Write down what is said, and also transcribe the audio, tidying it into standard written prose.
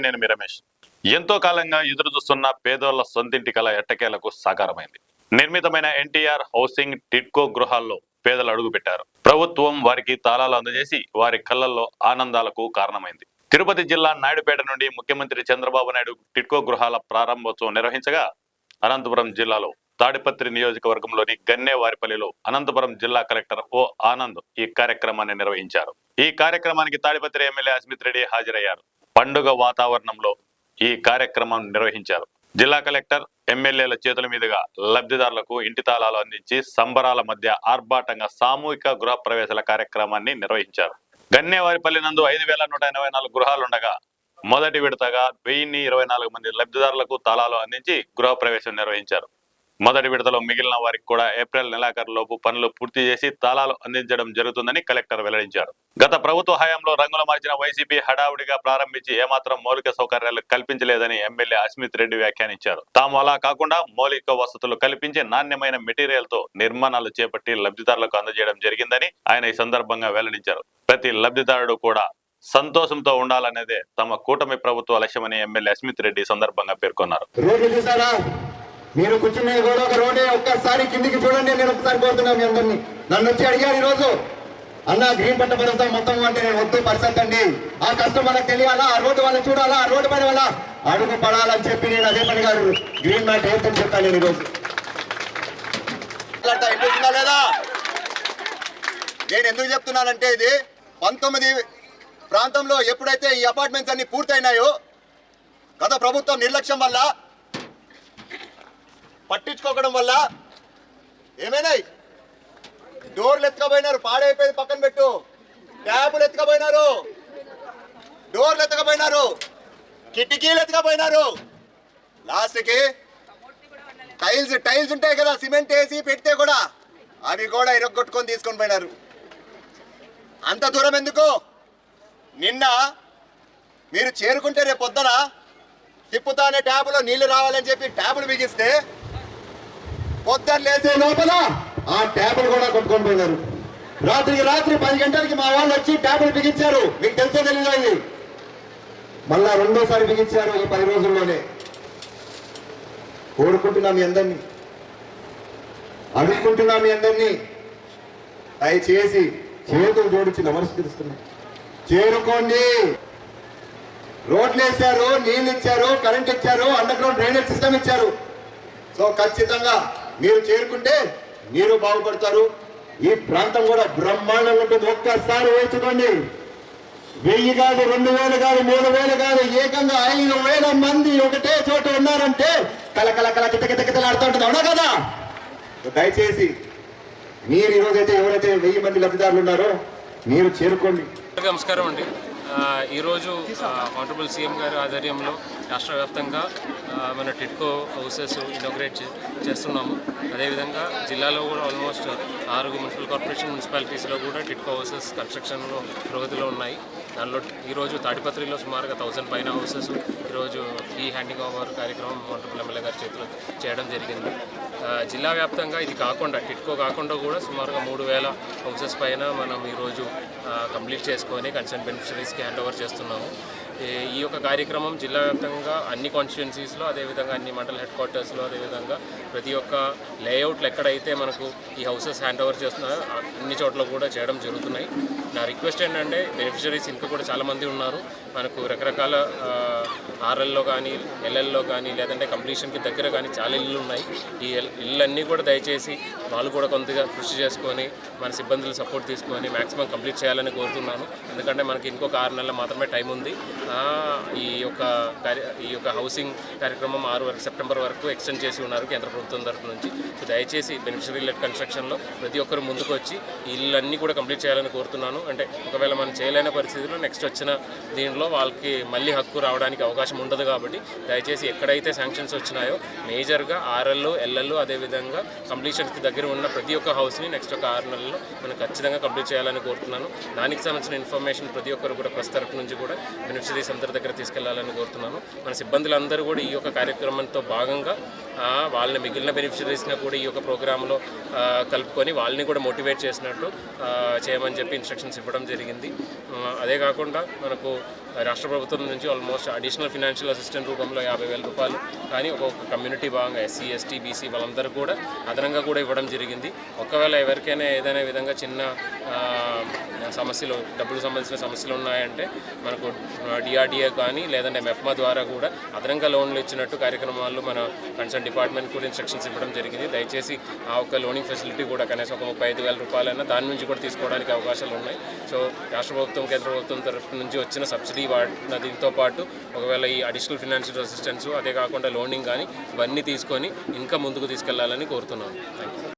నేను మీ రమేష్. ఎంతో కాలంగా ఎదురుచూస్తున్న పేదోళ్ల సొంతింటి కల ఎట్టకేలకు సాకారమైంది. నిర్మితమైన ఎన్టీఆర్ హౌసింగ్ టిడ్కో గృహాల్లో పేదలు అడుగుపెట్టారు. ప్రభుత్వం వారికి తాళాలు అందజేసి వారి కళ్ళల్లో ఆనందాలకు కారణమైంది. తిరుపతి జిల్లా నాయుడుపేట నుండి ముఖ్యమంత్రి చంద్రబాబు నాయుడు టిడ్కో గృహాల ప్రారంభోత్సవం నిర్వహించగా, అనంతపురం జిల్లాలో తాడిపత్రి నియోజకవర్గంలోని గన్నేవారిపల్లిలో అనంతపురం జిల్లా కలెక్టర్ ఓ ఆనంద్ ఈ కార్యక్రమాన్ని నిర్వహించారు. ఈ కార్యక్రమానికి తాడిపత్రి ఎమ్మెల్యే అస్మిత్ రెడ్డి హాజరయ్యారు. పండుగ వాతావరణంలో ఈ కార్యక్రమం నిర్వహించారు. జిల్లా కలెక్టర్ ఎమ్మెల్యేల చేతుల మీదుగా లబ్ధిదారులకు ఇంటి తాళాలు అందించి సంబరాల మధ్య ఆర్భాటంగా సామూహిక గృహ ప్రవేశాల కార్యక్రమాన్ని నిర్వహించారు. గన్నేవారిపల్లి నందు 5,184 గృహాలుండగా మొదటి విడతగా 1,024 మంది లబ్ధిదారులకు తాళాలు అందించి గృహ ప్రవేశం నిర్వహించారు. మొదటి విడతలో మిగిలిన వారికి కూడా ఏప్రిల్ నెలాఖరులోపు పనులు పూర్తి చేసి తాళాలు అందించడం జరుగుతుందని కలెక్టర్ వెల్లడించారు. గత ప్రభుత్వ హయాంలో రంగులు మార్చిన వైసీపీ హడావుడిగా ప్రారంభించి ఏమాత్రం మౌలిక సౌకర్యాలు కల్పించలేదని ఎమ్మెల్యే అస్మిత్ రెడ్డి వ్యాఖ్యానించారు. తాము అలా కాకుండా మౌలిక వసతులు కల్పించి నాణ్యమైన మెటీరియల్ తో నిర్మాణాలు చేపట్టి లబ్ధిదారులకు అందజేయడం జరిగిందని ఆయన ఈ సందర్భంగా వెల్లడించారు. ప్రతి లబ్ధిదారుడు కూడా సంతోషంతో ఉండాలనేదే తమ కూటమి ప్రభుత్వ లక్ష్యమని ఎమ్మెల్యే అస్మిత్ రెడ్డి సందర్భంగా పేర్కొన్నారు. మీరు కూర్చునే కూడా ఒక రోడ్డే ఒక్కసారి కిందికి చూడండి. నేను ఒకసారి కోరుతున్నాను మీ అందరినీ. నన్ను వచ్చి అడిగారు ఈరోజు, అన్న గ్రీన్ పట్ట పరుస్తాం మొత్తం అంటే నేను వద్దు పరిస్థితి ఆ కష్టం వాళ్ళకి తెలియాలా, ఆ రోడ్డు వాళ్ళని చూడాలా, ఆ రోడ్డు పని వల్ల అడుగు పడాలని చెప్పి నేను అదే పని గారు గ్రీన్ మ్యాట్ వేస్తని చెప్తాను నేను ఈరోజు. లేదా నేను ఎందుకు చెప్తున్నానంటే, ఇది 19 ప్రాంతంలో ఎప్పుడైతే ఈ అపార్ట్మెంట్స్ అన్ని పూర్తయినాయో గత ప్రభుత్వం నిర్లక్ష్యం వల్ల, పట్టించుకోవడం వల్ల ఏమైనాయి, డోర్లు ఎత్తుకపోయినారు, పాడైపోయింది పక్కన పెట్టు, ట్యాబులు ఎత్తుకపోయినారు, డోర్లు ఎత్తుకపోయినారు, కిటికీలు ఎత్తుకపోయినారు, లాస్ట్కి టైల్స్ ఉంటాయి కదా సిమెంట్ వేసి పెడితే కూడా అవి కూడా ఇరగొట్టుకొని తీసుకొని పోయినారు. అంత దూరం ఎందుకు? నిన్న మీరు చేరుకుంటే రేపు పొద్దున తిప్పుతానే ట్యాపులో నీళ్లు రావాలని చెప్పి ట్యాపులు బిగిస్తే పొద్దున్న లేసే లోపల ఆ ట్యాపులు కూడా కొట్టుకొని పోయినారు. రాత్రికి రాత్రి 10 గంటలకి మా వాళ్ళు వచ్చి ట్యాపులు బిగించారు. మీకు తెలుసో తెలియదు, మళ్ళా రెండోసారి బిగించారు ఈ 10 రోజుల్లోనే. కోరుకుంటున్నా మీ అందరినీ, అడుక్కుంటున్నా మీ అందరినీ, దయచేసి చేతులు జోడించి నమస్కరిస్తున్నా, చేరుకోండి. రోడ్లు వేశారు, నీళ్ళు ఇచ్చారు, కరెంట్ ఇచ్చారు, అండర్ గ్రౌండ్ డ్రైనేజ్ సిస్టమ్ ఇచ్చారు. సో ఖచ్చితంగా మీరు చేరుకుంటే మీరు బాగుపడతారు. ఈ ప్రాంతం కూడా బ్రహ్మాండంగా ఉంటుంది. ఒక్కసారి వేయించుకోండి. 1000 కాదు, 2000 కాదు, 3000 కాదు, ఏకంగా 5000 మంది ఒకటే చోట ఉన్నారంటే కల కితకితలాడుతూ ఉంటుంది, అవునా కదా? దయచేసి మీరు ఈరోజైతే ఎవరైతే 1000 మంది లబ్ధిదారులు ఉన్నారో మీరు చేరుకోండి. నమస్కారం అండి. ఈరోజు ఆనరబుల్ సీఎం గారి ఆధ్వర్యంలో రాష్ట్ర వ్యాప్తంగా మన టిడ్కో హౌసెస్ ఇనాగ్రేట్ చేస్తున్నాము. అదేవిధంగా జిల్లాలో కూడా ఆల్మోస్ట్ 6 మున్సిపల్ కార్పొరేషన్ మున్సిపాలిటీస్లో కూడా టిడ్కో హౌసెస్ కన్స్ట్రక్షన్లో ప్రగతిలో ఉన్నాయి. దానిలో ఈరోజు తాడిపత్రిలో సుమారుగా 1000 పైన హౌసెస్ ఈరోజు ఈ హ్యాండింగ్ ఓవర్ కార్యక్రమం ఆనరబుల్ ఎమ్మెల్యే గారి చేతిలో చేయడం జరిగింది. జిల్లా వ్యాప్తంగా ఇది కాకుండా టిడ్కో కాకుండా కూడా సుమారుగా 3000 హౌసెస్ పైన మనం ఈరోజు కంప్లీట్ చేసుకొని కన్సర్న్ బెనిఫిషరీస్కి హ్యాండ్ ఓవర్ చేస్తున్నాము. ఈ యొక్క కార్యక్రమం జిల్లా వ్యాప్తంగా అన్ని కాన్స్టిట్యున్సీస్లో, అదేవిధంగా అన్ని మండల హెడ్ క్వార్టర్స్లో, అదేవిధంగా ప్రతి ఒక్క లేఅవుట్లు ఎక్కడైతే మనకు ఈ హౌసెస్ హ్యాండ్ ఓవర్ చేస్తున్నారో అన్ని చోట్ల కూడా చేయడం జరుగుతున్నాయి. నా రిక్వెస్ట్ ఏంటంటే, బెనిఫిషరీస్ ఇంకా కూడా చాలామంది ఉన్నారు. మనకు రకరకాల ఆర్ఎల్లో కానీ, ఎల్ఎల్లో కానీ, లేదంటే కంప్లీషన్కి దగ్గర కానీ చాలా ఇళ్ళు ఉన్నాయి. ఈ ఇళ్ళన్నీ కూడా దయచేసి వాళ్ళు కూడా కొంతగా కృషి చేసుకొని మన సిబ్బందులు సపోర్ట్ తీసుకొని మ్యాక్సిమం కంప్లీట్ చేయాలని కోరుతున్నాను. ఎందుకంటే మనకి ఇంకొక 6 నెలల మాత్రమే టైం ఉంది. ఈ యొక్క హౌసింగ్ కార్యక్రమం 6 సెప్టెంబర్ వరకు ఎక్స్టెండ్ చేసి ఉన్నారు కేంద్ర ప్రభుత్వం తరఫు నుంచి. సో దయచేసి బెనిఫిషరీ లెడ్ కన్స్ట్రక్షన్లో ప్రతి ఒక్కరు ముందుకు వచ్చి ఈ ఇళ్ళన్నీ కూడా కంప్లీట్ చేయాలని కోరుతున్నాను. అంటే ఒకవేళ మనం చేయలేని పరిస్థితుల్లో నెక్స్ట్ వచ్చిన దీనిలో వాళ్ళకి మళ్ళీ హక్కు రావడానికి అవకాశం ఉండదు. కాబట్టి దయచేసి ఎక్కడైతే శాంక్షన్స్ వచ్చినాయో మేజర్గా ఆర్ఎల్, ఎల్ఎల్, అదేవిధంగా కంప్లీషన్స్కి దగ్గర ఉన్న ప్రతి ఒక్క హౌస్ని నెక్స్ట్ ఒక 6 నెలల్లో మనం ఖచ్చితంగా కంప్లీట్ చేయాలని కోరుతున్నాను. దానికి సంబంధించిన ఇన్ఫర్మేషన్ ప్రతి ఒక్కరు కూడా ప్రెస్ తరఫు నుంచి కూడా బెనిఫిషరీస్ అందరి దగ్గర తీసుకెళ్లాలని కోరుతున్నాను. మన సిబ్బందులందరూ కూడా ఈ యొక్క కార్యక్రమంతో భాగంగా వాళ్ళని మిగిలిన బెనిఫిషరీస్ని కూడా ఈ యొక్క ప్రోగ్రాంలో కలుపుకొని వాళ్ళని కూడా మోటివేట్ చేసినట్టు చేయమని చెప్పి ఇన్స్ట్రక్షన్స్ ఇవ్వడం జరిగింది. అదే కాకుండా మనకు రాష్ట్ర ప్రభుత్వం నుంచి ఆల్మోస్ట్ అడిషనల్ ఫినాన్షియల్ అసిస్టెంట్ రూపంలో 50,000 రూపాయలు కానీ ఒక్కొక్క కమ్యూనిటీ భాగంగా ఎస్సీ ఎస్టీ బీసీ వాళ్ళందరూ కూడా అదనంగా కూడా ఇవ్వడం జరిగింది. ఒకవేళ ఎవరికైనా ఏదైనా విధంగా చిన్న సమస్యలు డబ్బులు సంబంధించిన సమస్యలు ఉన్నాయంటే మనకు డిఆర్డిఏ కానీ లేదంటే మెప్మా ద్వారా కూడా అదనంగా లోన్లు ఇచ్చినట్టు కార్యక్రమాలు మన కన్సర్న్ డిపార్ట్మెంట్ కూడా ఇన్స్ట్రక్షన్స్ ఇవ్వడం జరిగింది. దయచేసి ఆ ఒక్క లోనింగ్ ఫెసిలిటీ కూడా కనీసం ఒక 35,000 రూపాయలైనా దాని నుంచి కూడా తీసుకోవడానికి అవకాశాలు ఉన్నాయి. సో రాష్ట్ర ప్రభుత్వం కేంద్ర ప్రభుత్వం తరఫు నుంచి వచ్చిన సబ్సిడీ దీంతో పాటు ఒకవేళ ఈ అడిషనల్ ఫినాన్షియల్ అసిస్టెన్స్ అదే కాకుండా లోనింగ్ కానీ ఇవన్నీ తీసుకొని ఇంకా ముందుకు తీసుకెళ్లాలని కోరుతున్నాను. Thank you.